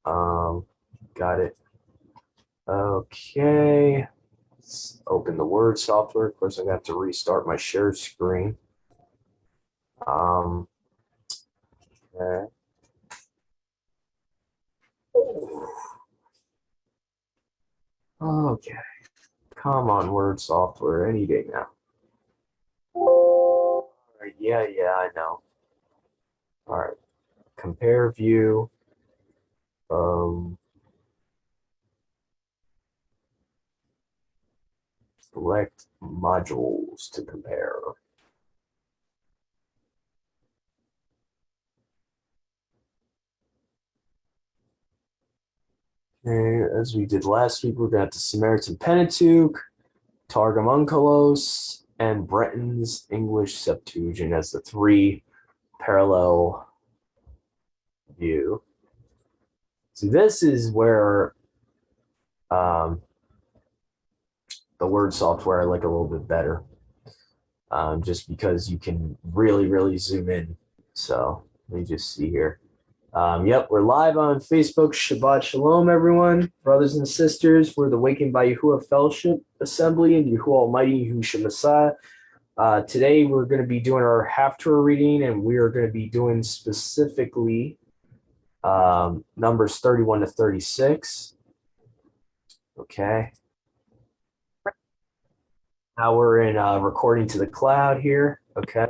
Got it. Okay. Let's open the Word software. Of course, I'm going to have to restart my share screen. Okay. Okay. Come on, Word software. Any day now. Yeah, I know. All right. Compare view. Select modules to compare. Okay, as we did last week, we're going to have the Samaritan Pentateuch, Targum Onkelos, and Breton's English Septuagint as the three parallel view. So this is where the Word software I like a little bit better, just because you can really zoom in. So let me just see here. Yep, we're live on Facebook. Shabbat Shalom, everyone. Brothers and sisters, we're the Waking by Yahuwah Fellowship Assembly and Yahuwah Almighty Yahushua Messiah. Today, we're going to be doing our Haftorah reading, and we are going to be doing specifically numbers 31 to 36. Okay. Now we're in recording to the cloud here. Okay.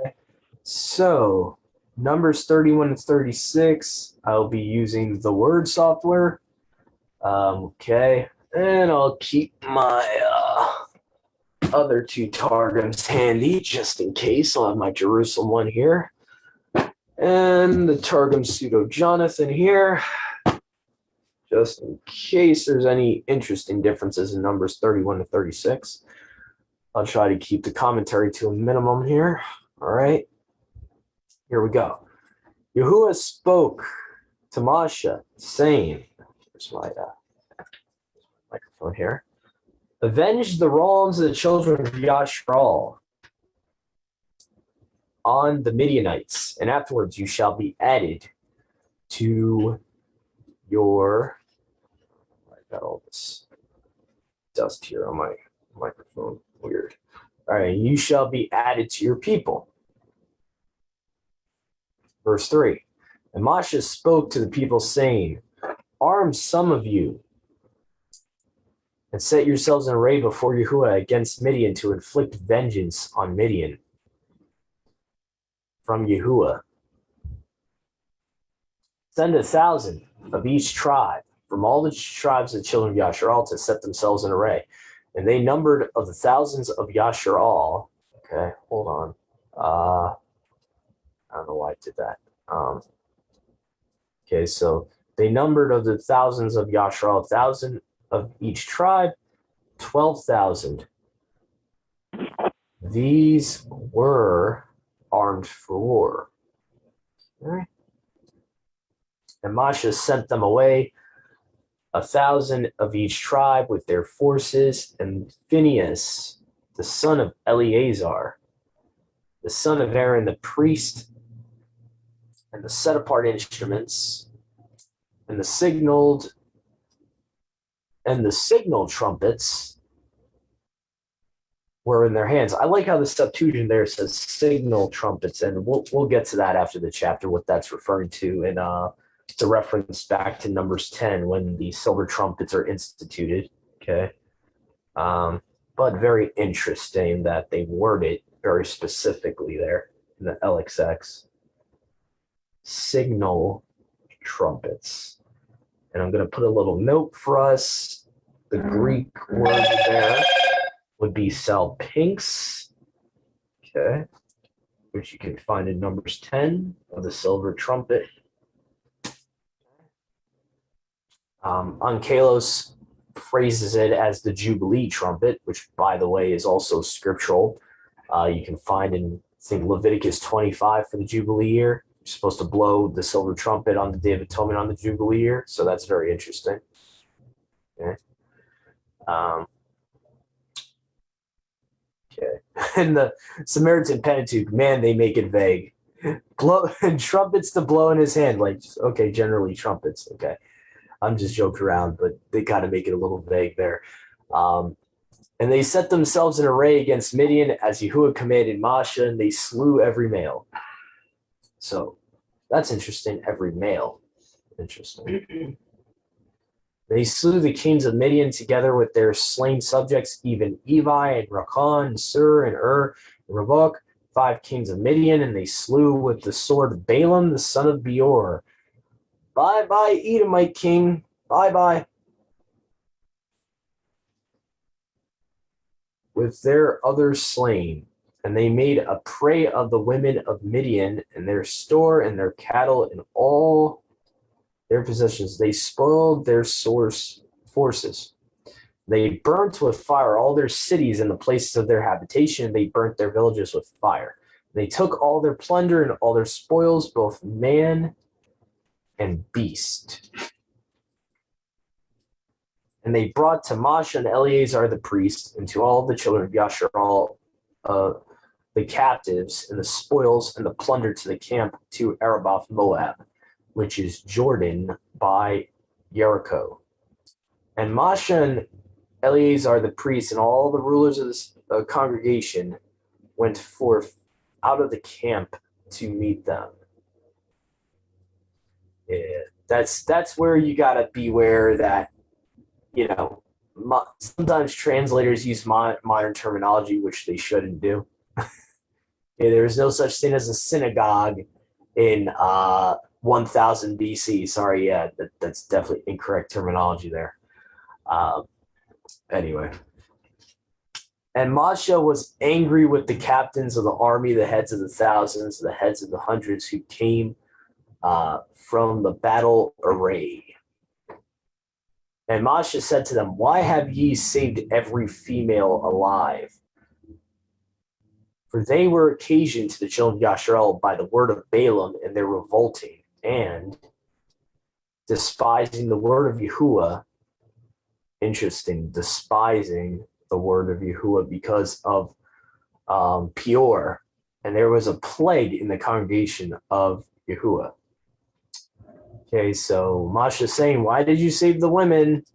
So, numbers 31 to 36, I'll be using the Word software. Okay. And I'll keep my other two Targums handy just in case. I'll have my Jerusalem one here. And the Targum Pseudo Jonathan here, just in case there's any interesting differences in numbers 31 to 36. I'll try to keep the commentary to a minimum here. All right. Here we go. Yahuwah spoke to Moshe, saying, here's my microphone here, avenge the wrongs of the children of Yashral on the Midianites, and afterwards you shall be added to your, I got all this dust here on my microphone, weird. All right, you shall be added to your people. Verse 3, and Moshe spoke to the people, saying, arm some of you, and set yourselves in array before Yahuwah against Midian to inflict vengeance on Midian from Yahuwah. Send 1,000 of each tribe from all the tribes of the children of Yasharal to set themselves in array. And they numbered of the thousands of Yasharal. Okay, hold on. I don't know why I did that. Okay, so they numbered of the thousands of Yasharal, 1,000 of each tribe, 12,000. These were armed for war. Okay. And Moshe sent them away, 1,000 of each tribe with their forces, and Phinehas, the son of Eleazar, the son of Aaron, the priest, and the set apart instruments, and the signal trumpets were in their hands. I like how the Septuagint there says signal trumpets, and we'll get to that after the chapter, what that's referring to, and the reference back to Numbers 10 when the silver trumpets are instituted. Okay. But very interesting that they word it very specifically there in the LXX. Signal trumpets. And I'm going to put a little note for us. The Greek word there would be salpinx, okay, which you can find in Numbers 10 of the silver trumpet. Onkelos phrases it as the Jubilee trumpet, which, by the way, is also scriptural. You can find in, I think, Leviticus 25 for the Jubilee year. You're supposed to blow the silver trumpet on the Day of Atonement on the Jubilee year, so that's very interesting. Okay. Okay. And the Samaritan Pentateuch, man, they make it vague. Blow trumpets to blow in his hand, like, okay, generally trumpets. Okay. I'm just joking around, but they kind of make it a little vague there. Um, and they set themselves in array against Midian as Yahuwah commanded Moshe, and they slew every male. So that's interesting. Every male. Interesting. They slew the kings of Midian together with their slain subjects, even Evi and Rakan and Sur and and Rabok, 5 kings of Midian, and they slew with the sword Balaam the son of Beor. Bye bye, Edomite king. Bye bye. With their others slain, and they made a prey of the women of Midian and their store and their cattle and all their possessions. They spoiled their forces. They burnt with fire all their cities and the places of their habitation. They burnt their villages with fire. They took all their plunder and all their spoils, both man and beast. And they brought to Moshe and Eleazar the priest, and to all the children of Yasharal, the captives, and the spoils, and the plunder to the camp to Araboth Moab, which is Jordan by Jericho. And Moshe and Eleazar the priest and all the rulers of the congregation went forth out of the camp to meet them. Yeah, that's where you gotta beware that, sometimes translators use modern terminology, which they shouldn't do. There is no such thing as a synagogue in 1000 BC. Sorry, yeah, that's definitely incorrect terminology there. Anyway. And Moshe was angry with the captains of the army, the heads of the thousands, the heads of the hundreds who came from the battle array. And Moshe said to them, why have ye saved every female alive? For they were occasioned to the children of Yasharel by the word of Balaam, and their revolting and despising the word of Yahuwah. Interesting, despising the word of Yahuwah because of Peor. And there was a plague in the congregation of Yahuwah. Okay, so Moshe is saying, why did you save the women?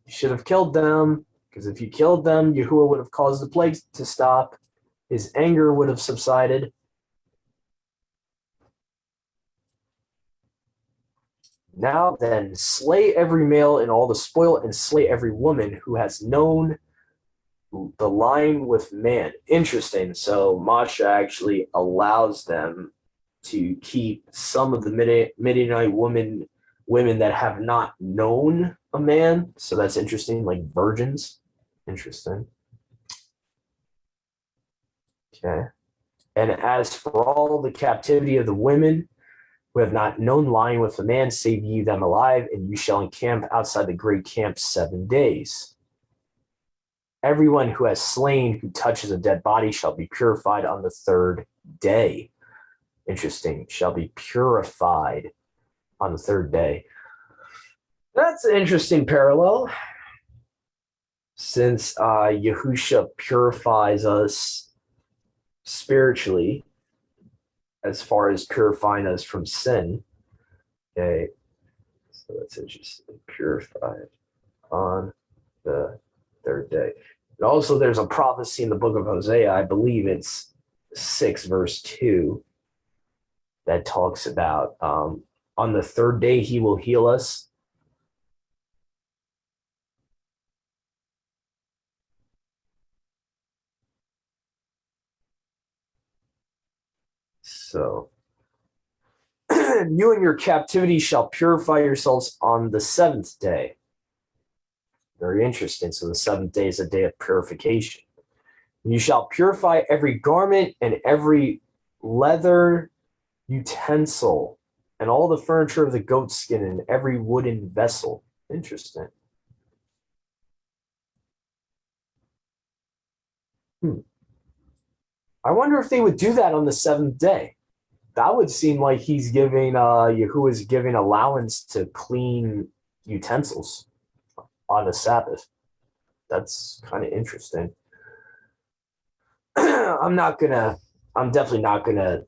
You should have killed them, because if you killed them, Yahuwah would have caused the plague to stop. His anger would have subsided. Now then, slay every male in all the spoil, and slay every woman who has known the lying with man. Interesting. So Moshe actually allows them to keep some of the Midianite women that have not known a man. So that's interesting, like virgins. Interesting. Okay. And as for all the captivity of the women who have not known lying with a man, save ye them alive, and you shall encamp outside the great camp 7 days. Everyone who has slain, who touches a dead body, shall be purified on the 3rd day. Interesting. Shall be purified on the 3rd day. That's an interesting parallel. Since Yahusha purifies us spiritually, as far as purifying us from sin. Okay, so that's interesting. Purified on the 3rd day. And also, there's a prophecy in the book of Hosea, I believe it's 6 verse 2, that talks about on the 3rd day he will heal us. So, you and your captivity shall purify yourselves on the 7th day. Very interesting. So the 7th day is a day of purification. You shall purify every garment and every leather utensil and all the furniture of the goat skin and every wooden vessel. Interesting. I wonder if they would do that on the 7th day. That would seem like he's giving Yahuwah's giving allowance to clean utensils on the Sabbath. That's kind of interesting. I'm definitely not gonna,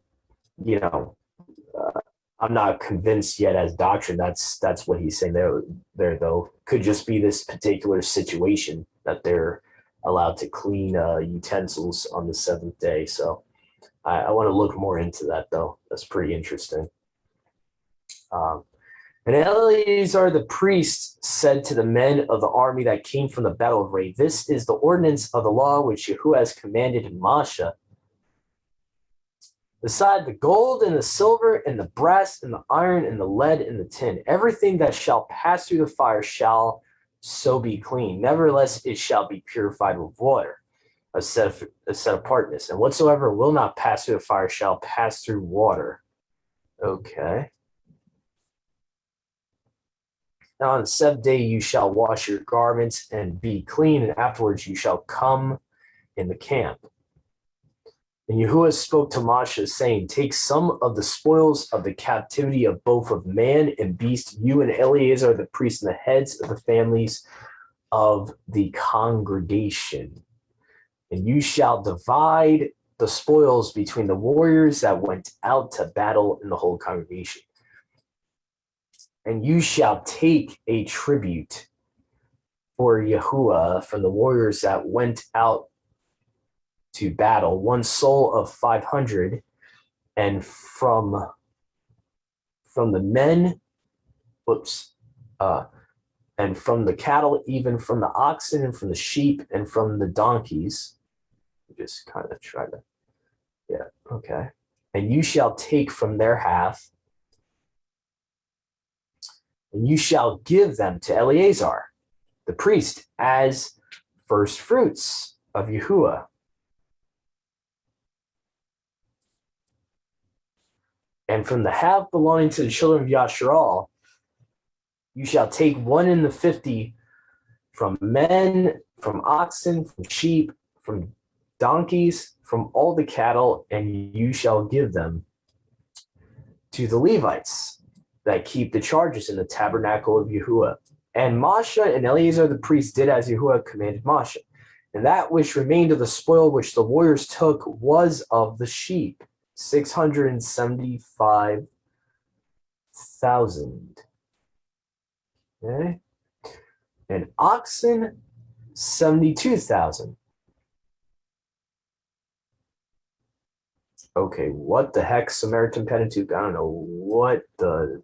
I'm not convinced yet as doctrine. That's what he's saying there though. Could just be this particular situation that they're allowed to clean utensils on the seventh day. So I want to look more into that though. That's pretty interesting. Um, and Eleazar the priest said to the men of the army that came from the battle of Ray, "This is the ordinance of the law which Yahuwah has commanded Moshe. Beside the gold and the silver and the brass and the iron and the lead and the tin, everything that shall pass through the fire shall so be clean. Nevertheless, it shall be purified with water, a set apartness. And whatsoever will not pass through the fire shall pass through water." Okay. "Now on the seventh day you shall wash your garments and be clean, and afterwards you shall come in the camp." And Yahuwah spoke to Moshe, saying, "Take some of the spoils of the captivity of both of man and beast, you and Eleazar the priest, and the heads of the families of the congregation. And you shall divide the spoils between the warriors that went out to battle in the whole congregation. And you shall take a tribute for Yahuwah from the warriors that went out to battle, one soul of 500, and from the men, and from the cattle, even from the oxen, and from the sheep, and from the donkeys." Just kind of try to, yeah, okay. "And you shall take from their half, and you shall give them to Eleazar, the priest, as first fruits of Yahuwah. And from the half belonging to the children of Yasharal, you shall take 1 in 50 from men, from oxen, from sheep, from donkeys, from all the cattle, and you shall give them to the Levites that keep the charges in the tabernacle of Yahuwah." And Moshe and Eleazar the priest did as Yahuwah commanded Moshe. And that which remained of the spoil which the warriors took was of the sheep, 675,000. Okay. And oxen, 72,000. Okay, what the heck, Samaritan Pentateuch? I don't know what the.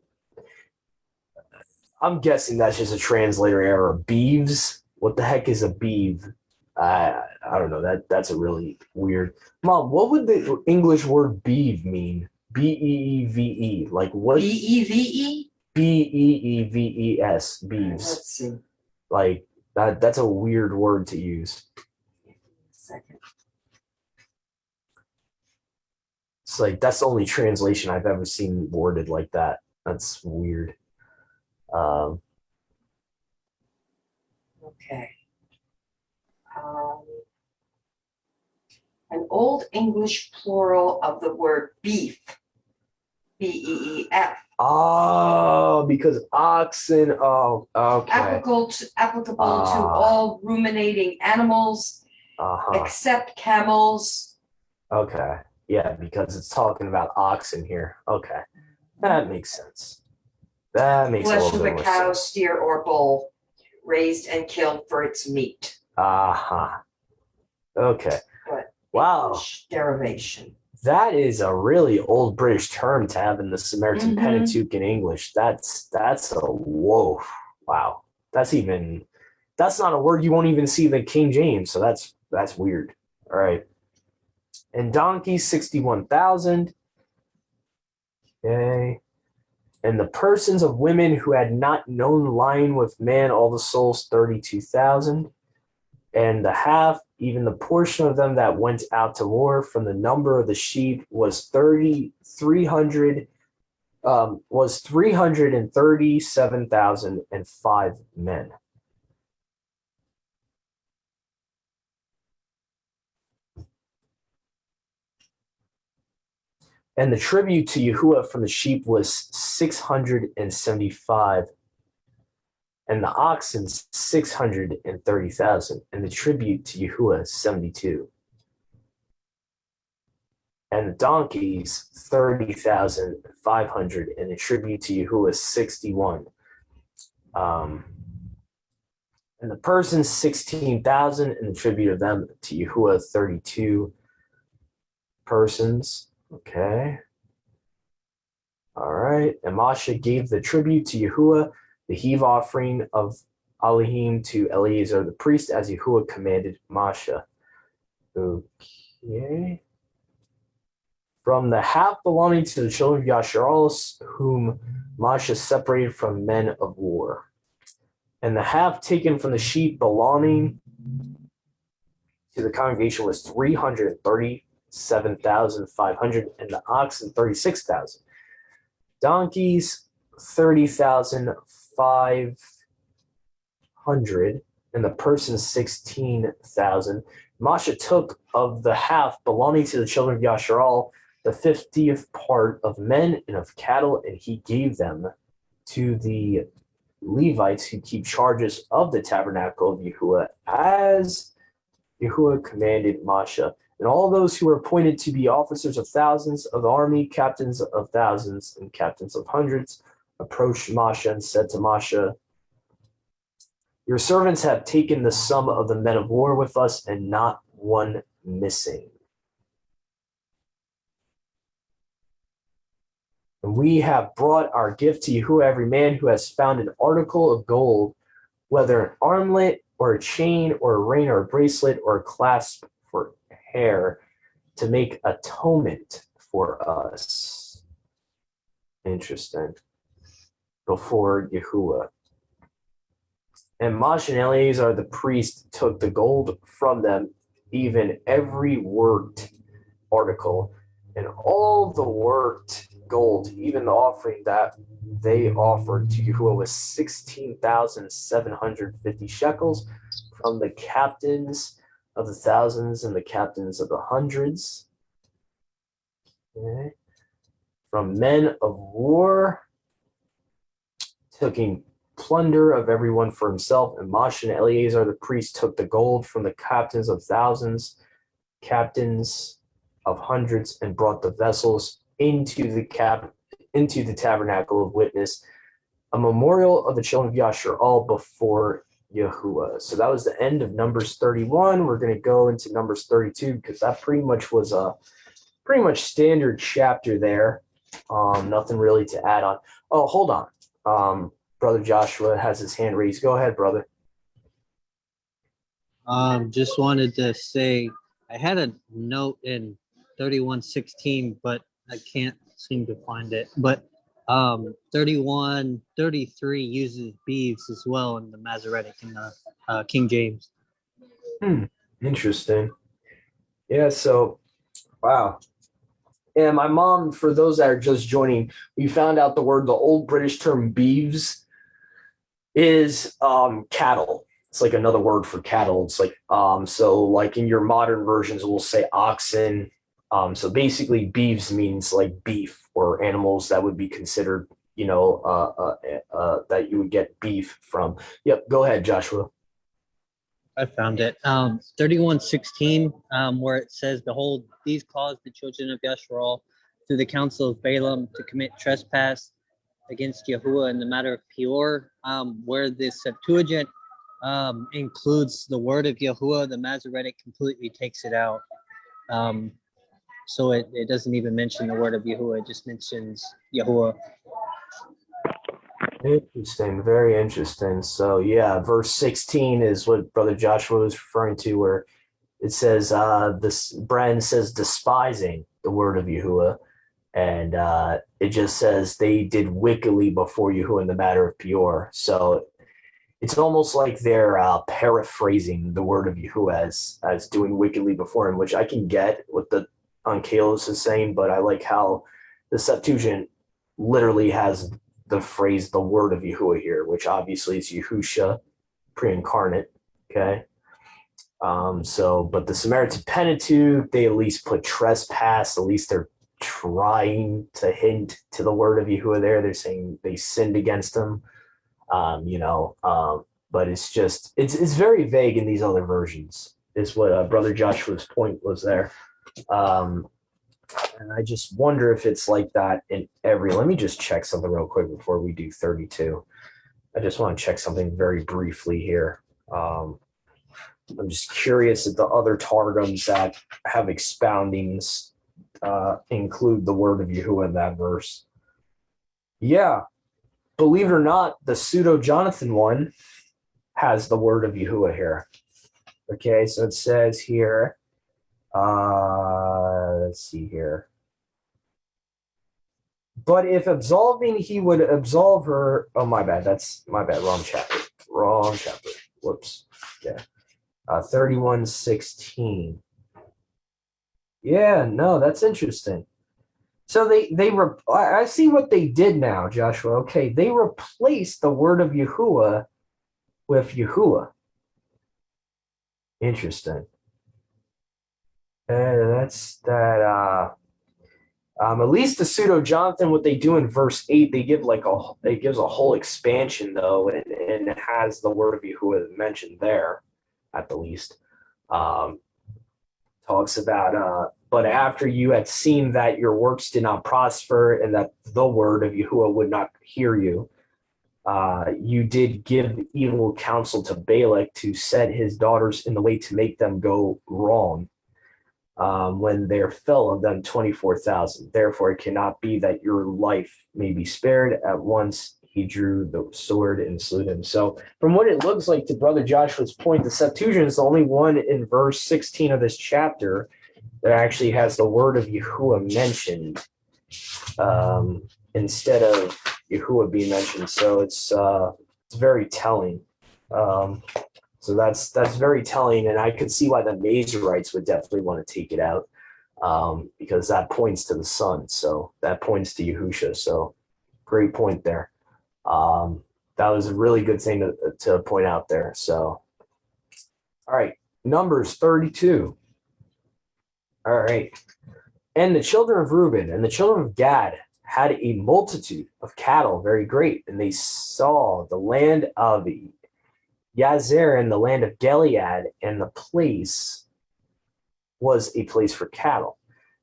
I'm guessing that's just a translator error. Beeves? What the heck is a beeve? I don't know. That's a really weird. Mom, what would the English word beeve mean? Beeve. Like what? Beve? Beeves. Beeves. Let's see. Like that's a weird word to use. Second. It's like that's the only translation I've ever seen worded like that. That's weird. Okay. An Old English plural of the word beef. B-E-E-F. Oh, because oxen. Oh, okay. Applicable to all ruminating animals, except camels. Okay. Yeah, because it's talking about oxen here. Okay. That makes sense. That makes Flesh a little of bit a cow, more sense. steer, or bull, raised and killed for its meat. Okay. But wow. English derivation. That is a really old British term to have in the Samaritan Pentateuch in English. That's a whoa. Wow. That's not a word you won't even see in the King James. So that's weird. All right. And donkeys, 61,000. Okay. And the persons of women who had not known lying with man, all the souls, 32,000. And the half, even the portion of them that went out to war from the number of the sheep was 337,005 men. And the tribute to Yahuwah from the sheep was 675, and the oxen 630,000, and the tribute to Yahuwah 72. And the donkeys, 30,500, and the tribute to Yahuwah, 61. And the persons, 16,000, and the tribute of them to Yahuwah, 32 persons. Okay. All right. And Moshe gave the tribute to Yahuwah, the heave offering of Alihim to Eleazar the priest, as Yahuwah commanded Moshe. Okay. From the half belonging to the children of Yasharal, whom Moshe separated from men of war. And the half taken from the sheep belonging to the congregation was 337,500, and the oxen 36,000. Donkeys 30,500, and the persons 16,000. Moshe took of the half belonging to the children of Yasharal the 50th part of men and of cattle, and he gave them to the Levites who keep charges of the tabernacle of Yahuwah, as Yahuwah commanded Moshe. And all those who were appointed to be officers of thousands of the army, captains of thousands, and captains of hundreds, approached Moshe and said to Moshe, your servants have taken the sum of the men of war with us, and not one missing. And we have brought our gift to Yahuwah, every man who has found an article of gold, whether an armlet or a chain or a ring or a bracelet or a clasp for hair, to make atonement for us. Interesting. Before Yahuwah. And Moshe and Eleazar the priest took the gold from them, even every worked article, and all the worked gold, even the offering that they offered to Yahuwah, was 16,750 shekels from the captains of the thousands and the captains of the hundreds. Okay. From men of war, taking plunder of everyone for himself, and Moshe and Eleazar the priest took the gold from the captains of thousands, captains of hundreds, and brought the vessels into the tabernacle of witness, a memorial of the children of Yasharal before Yahuwah. So that was the end of Numbers 31. We're going to go into Numbers 32 because that pretty much was a pretty much standard chapter there. Nothing really to add on. Oh, hold on. Brother Joshua has his hand raised. Go ahead, brother. Just wanted to say I had a note in 31:16, but I can't seem to find it. But 31:33 uses beeves as well in the Masoretic and the King James. Interesting. Yeah, so wow. And my mom, for those that are just joining, we found out the old British term beeves is cattle. It's like another word for cattle. It's like so like in your modern versions we'll say oxen. So basically beeves means like beef, or animals that would be considered, that you would get beef from. Yep, go ahead, Joshua. I found it. 31:16, where it says, behold, these caused the children of Yasharal through the counsel of Balaam to commit trespass against Yahuwah in the matter of Peor, where the Septuagint includes the word of Yahuwah, the Masoretic completely takes it out. So it doesn't even mention the word of Yahuwah, it just mentions Yahuwah. Interesting, very interesting. So yeah, verse 16 is what Brother Joshua was referring to, where it says Bren says despising the word of Yahuwah, and it just says they did wickedly before Yahuwah in the matter of Peor. So it's almost like they're paraphrasing the word of Yahuwah as doing wickedly before him, which I can get what the Onkelos is saying, but I like how the Septuagint literally has the phrase the word of Yahuwah here, which obviously is Yahusha pre-incarnate. Okay. But the Samaritan Pentateuch, they at least put trespass, at least they're trying to hint to the word of Yahuwah there. They're saying they sinned against him. But it's just it's very vague in these other versions, is what Brother Joshua's point was there. And I just wonder if it's like that in every. Let me just check something real quick before we do 32. I just want to check something very briefly here. I'm just curious if the other Targums that have expoundings include the word of Yahuwah in that verse. Yeah, believe it or not, the pseudo Jonathan one has the word of Yahuwah here. Okay, so it says here, let's see here. But if absolving, he would absolve her. Oh, my bad. That's my bad. Wrong chapter. Wrong chapter. Whoops. Yeah. 31:16. Yeah, no, that's interesting. So I see what they did now, Joshua. Okay, they replaced the word of Yahuwah with Yahuwah. Interesting. That's that. At least the pseudo Jonathan, what they do in verse 8, they gives a whole expansion though, and it has the word of Yahuwah mentioned there, at the least. Talks about but after you had seen that your works did not prosper and that the word of Yahuwah would not hear you, you did give evil counsel to Balak to set his daughters in the way to make them go wrong. When there fell of them 24,000. Therefore, it cannot be that your life may be spared. At once he drew the sword and slew him. So, from what it looks like, to Brother Joshua's point, the Septuagint is the only one in verse 16 of this chapter that actually has the word of Yahuwah mentioned instead of Yahuwah being mentioned. So it's very telling. So that's very telling, and I could see why the Mazarites would definitely want to take it out, because that points to the Son. So that points to Yahusha. So great point there. That was a really good thing to point out there. So, all right, Numbers 32. All right. And the children of Reuben and the children of Gad had a multitude of cattle very great, and they saw the land of Yazer and the land of Gilead, and the place was a place for cattle.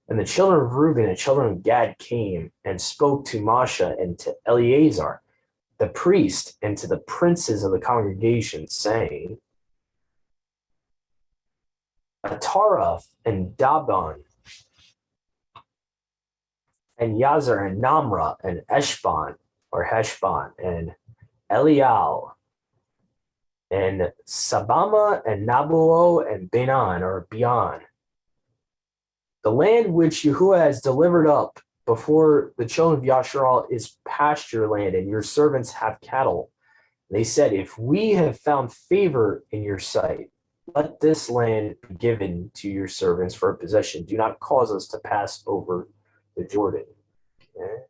And the children of Reuben and the children of Gad came and spoke to Masha and to Eleazar, the priest, and to the princes of the congregation, saying, Atarath and Daban and Yazer and Namra and Eshban or Heshbon and Elial and Sabama and Nabuo and Benan or Bian. The land which Yahuwah has delivered up before the children of Yasharal is pasture land, and your servants have cattle. They said, if we have found favor in your sight, let this land be given to your servants for a possession. Do not cause us to pass over the Jordan. Okay.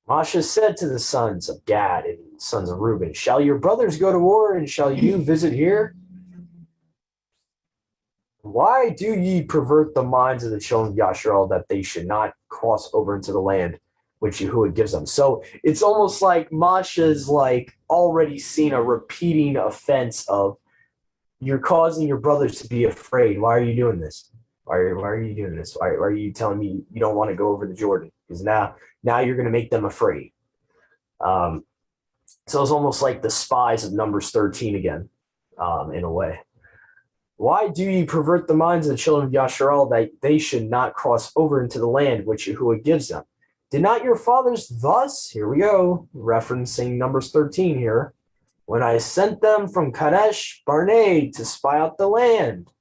Masha said to the sons of Gad and sons of Reuben, shall your brothers go to war, and shall you visit here? Why do ye pervert the minds of the children of Yasharal that they should not cross over into the land which Yahuwah gives them? So it's almost like Masha's like already seen a repeating offense of, you're causing your brothers to be afraid. Why are you doing this? Why are you doing this? Why are you telling me you don't want to go over the Jordan? Because now you're going to make them afraid. So it's almost like the spies of Numbers 13 again, in a way. Why do you pervert the minds of the children of Yasharal that they should not cross over into the land which Yahuwah gives them? Did not your fathers thus, here we go, referencing Numbers 13 here, when I sent them from Kadesh Barnea to spy out the land?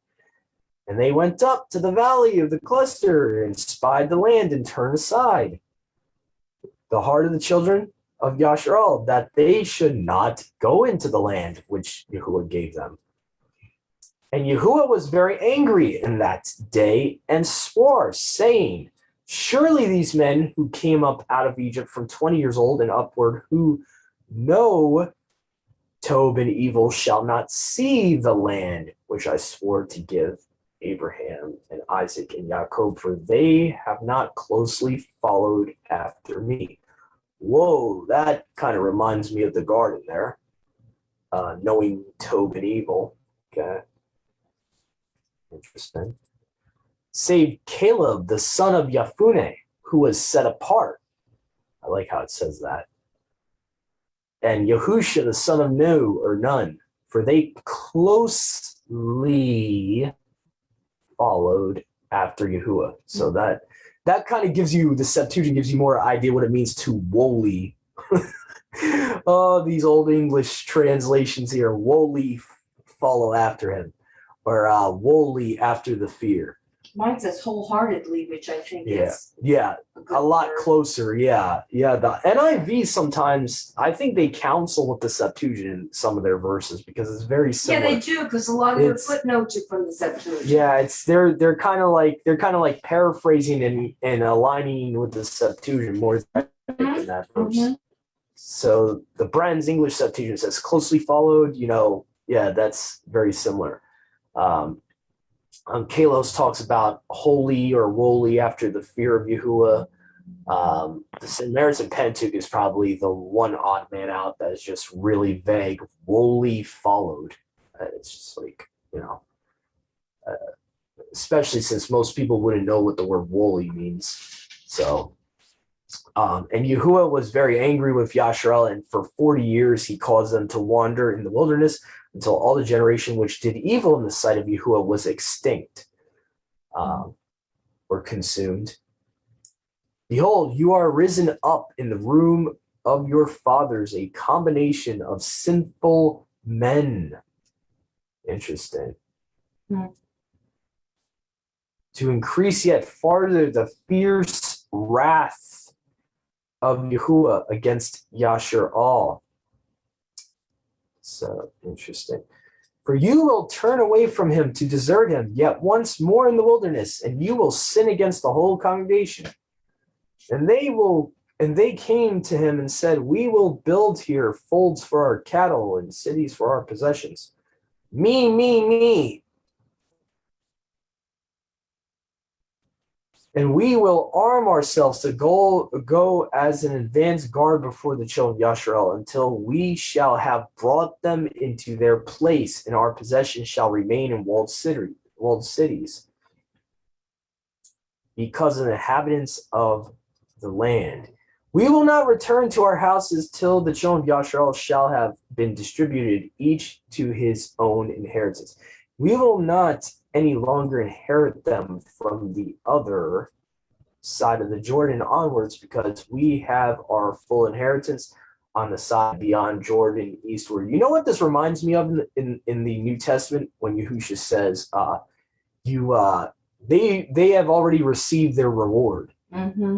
And they went up to the valley of the cluster and spied the land and turned aside. The heart of the children of Yasharal, that they should not go into the land which Yahuwah gave them. And Yahuwah was very angry in that day and swore, saying, surely these men who came up out of Egypt from 20 years old and upward, who know Tob and evil, shall not see the land which I swore to give Abraham and Isaac and Jacob, for they have not closely followed after me. Whoa, that kind of reminds me of the garden there, knowing Tob and evil. Okay. Interesting. save Caleb, the son of Yefuneh, who was set apart. I like how it says that. And Yahusha, the son of Nun, for they closely followed after Yahuwah. So that kind of gives you, the Septuagint gives you more idea what it means to wholly. Oh, these old English translations here, wholly follow after him, or wholly after the fear. Mine says wholeheartedly, which I think is a lot word. closer. The NIV sometimes, I think they counsel with the Septuagint in some of their verses because it's very similar. Yeah, they do, because a lot of their footnotes are from the Septuagint. Yeah, they're kind of like paraphrasing and aligning with the Septuagint more than that verse. Mm-hmm. So the Brand's English Septuagint says closely followed. That's very similar. Kalos talks about holy or wholly after the fear of Yahuwah. The Samaritan Pentateuch is probably the one odd man out that is just really vague. Wholly followed. It's just like, especially since most people wouldn't know what the word wholly means. So, and Yahuwah was very angry with Yasharel, and for 40 years he caused them to wander in the wilderness until all the generation which did evil in the sight of Yahuwah was extinct, or consumed. Behold, you are risen up in the room of your fathers, a combination of sinful men. Interesting. Mm. To increase yet farther the fierce wrath of Yahuwah against Yashar'al. So interesting. For you will turn away from him to desert him yet once more in the wilderness, and you will sin against the whole congregation. And they came to him and said, we will build here folds for our cattle and cities for our possessions. Me. And we will arm ourselves to go as an advanced guard before the children of Yasharel until we shall have brought them into their place, and our possession shall remain in walled cities. Because of the inhabitants of the land. We will not return to our houses till the children of Yasharel shall have been distributed, each to his own inheritance. We will not any longer inherit them from the other side of the Jordan onwards, because we have our full inheritance on the side beyond Jordan eastward. You know what this reminds me of in the New Testament when Yahushua says, they have already received their reward. Mm-hmm.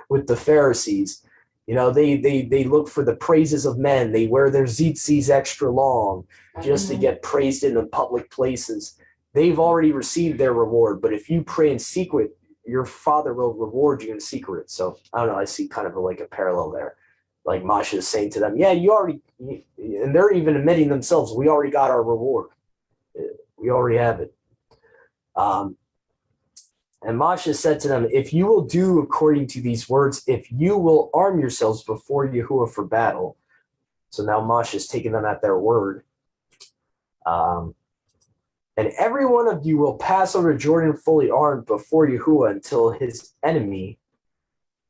With the Pharisees. They look for the praises of men. They wear their tzitzis extra long just to get praised in the public places. They've already received their reward, but if you pray in secret, your Father will reward you in secret. So I don't know, I see kind of like a parallel there. Like Masha is saying to them, and they're even admitting themselves, we already got our reward. We already have it. And Masha said to them, if you will do according to these words, if you will arm yourselves before Yahuwah for battle. So now Masha is taking them at their word. And every one of you will pass over Jordan fully armed before Yahuwah until his enemy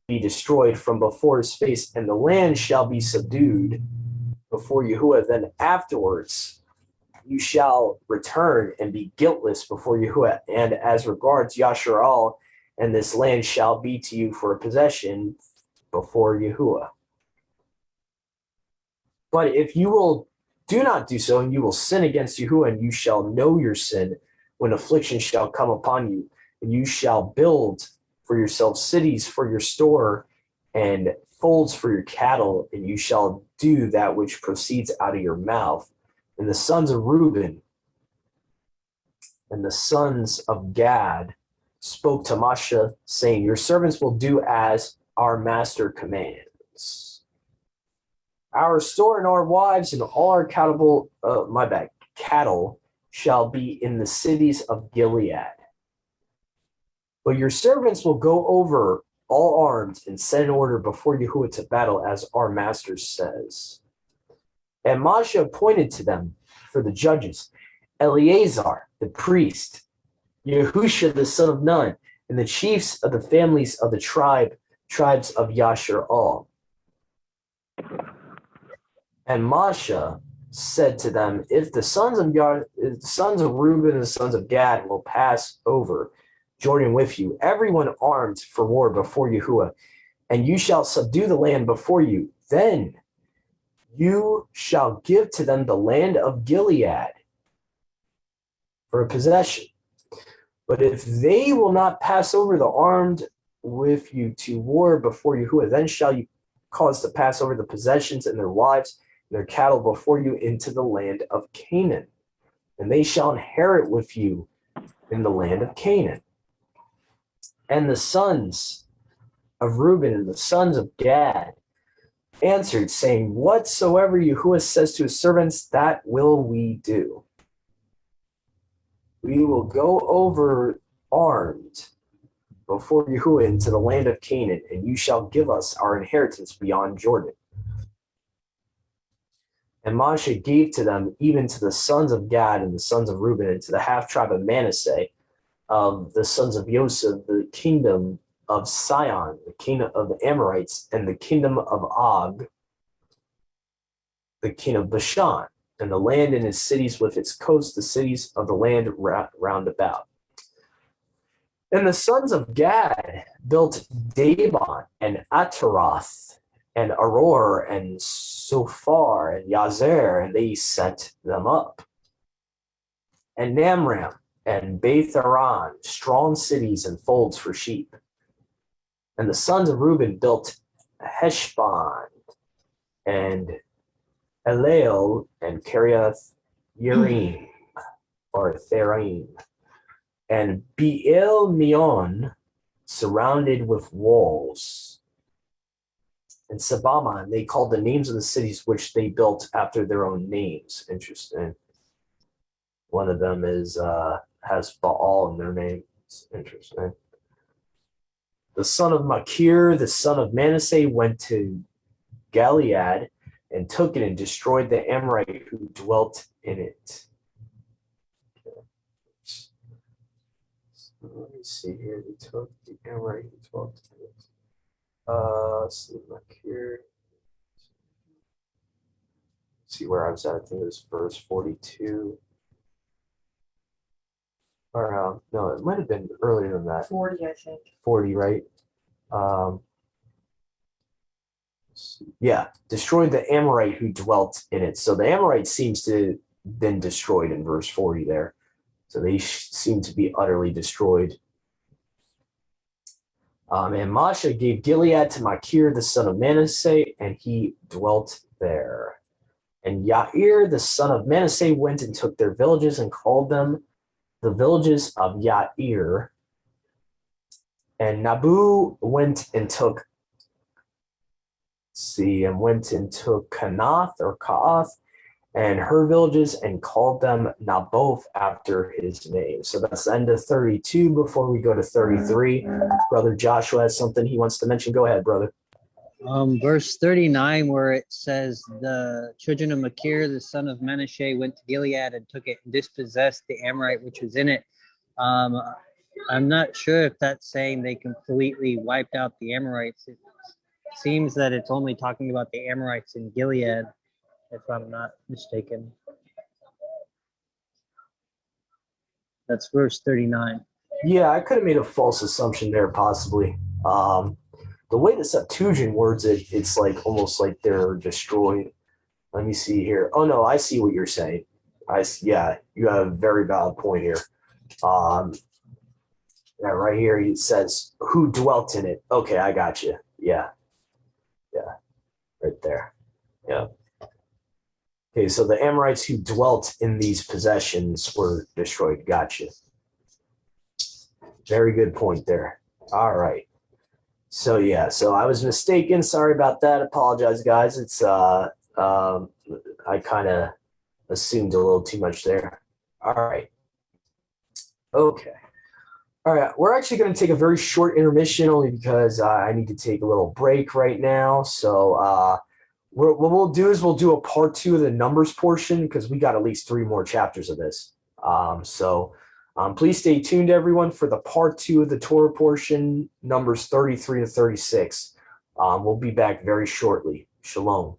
be destroyed from before his face, and the land shall be subdued before Yahuwah. Then afterwards you shall return and be guiltless before Yahuwah. And as regards Yashar'al, and this land shall be to you for a possession before Yahuwah. But if you will do not do so, and you will sin against Yahuwah, and you shall know your sin when affliction shall come upon you, and you shall build for yourself cities for your store and folds for your cattle, and you shall do that which proceeds out of your mouth. And the sons of Reuben and the sons of Gad spoke to Masha, saying, your servants will do as our master commands. Our store and our wives and all our cattle shall be in the cities of Gilead. But your servants will go over all armed and set in order before Yahuwah to battle, as our master says. And Masha appointed to them for the judges Eleazar, the priest, Yahusha the son of Nun, and the chiefs of the families of the tribes of Yashar'al. And Masha said to them, if the sons of Reuben and the sons of Gad will pass over Jordan with you, everyone armed for war before Yahuwah, and you shall subdue the land before you, then you shall give to them the land of Gilead for a possession. But if they will not pass over the armed with you to war before Yahuwah, then shall you cause to pass over the possessions and their wives and their cattle before you into the land of Canaan. And they shall inherit with you in the land of Canaan. And the sons of Reuben and the sons of Gad answered, saying, whatsoever Yahuwah says to his servants, that will we do. We will go over armed before Yahuwah into the land of Canaan, and you shall give us our inheritance beyond Jordan. And Moshe gave to them, even to the sons of Gad and the sons of Reuben, and to the half tribe of Manasseh, the sons of Joseph, the kingdom of Sion, the kingdom of the Amorites, and the kingdom of Og, the king of Bashan, and the land and its cities with its coast, the cities of the land round about. And the sons of Gad built Daban and Ataroth and Aror and Sophar and Yazer, and they set them up. And Namram and Beth Aran, strong cities and folds for sheep. And the sons of Reuben built Heshbon and Eleo and Kiriath Yerim, or Theraim, and Beel Meon, surrounded with walls. And Sabama, and they called the names of the cities which they built after their own names. Interesting. One of them is has Baal in their name. It's interesting. The son of Machir, the son of Manasseh, went to Gilead and took it and destroyed the Amorite who dwelt in it. Okay. So let me see here. He took the Amorite who dwelt in it. Let's see, Machir. Let's see where I was at. I think it was verse 42. Or no, it might have been earlier than that. 40, I think. 40, right? Yeah, destroyed the Amorite who dwelt in it. So the Amorite seems to have been destroyed in verse 40 there. So they seem to be utterly destroyed. And Masha gave Gilead to Machir, the son of Manasseh, and he dwelt there. And Yair, the son of Manasseh, went and took their villages and called them the villages of Yair. And Nabu went and took Kanath or Kaath and her villages and called them Naboth after his name. So that's the end of 32 before we go to 33. Brother Joshua has something he wants to mention. Go ahead, brother. Verse 39, where it says, the children of Machir, the son of Manasseh, went to Gilead and took it and dispossessed the Amorite which was in it. I'm not sure if that's saying they completely wiped out the Amorites. It seems that it's only talking about the Amorites in Gilead, if I'm not mistaken. That's verse 39. Yeah, I could have made a false assumption there, possibly. The way the Septuagint words it, it's like almost like they're destroyed. Let me see here. Oh no, I see what you're saying. Yeah, you have a very valid point here. Yeah, right here it says who dwelt in it. Okay, I got you. Yeah, right there. Yeah. Okay, so the Amorites who dwelt in these possessions were destroyed. Gotcha. Very good point there. All right. So yeah, so I was mistaken. Sorry about that. Apologize, guys. It's I kind of assumed a little too much there. All right. Okay. All right. We're actually going to take a very short intermission only because I need to take a little break right now. So what we'll do is we'll do a part 2 of the numbers portion because we got at least 3 more chapters of this. So Please stay tuned, everyone, for the part 2 of the Torah portion, numbers 33 to 36. We'll be back very shortly. Shalom.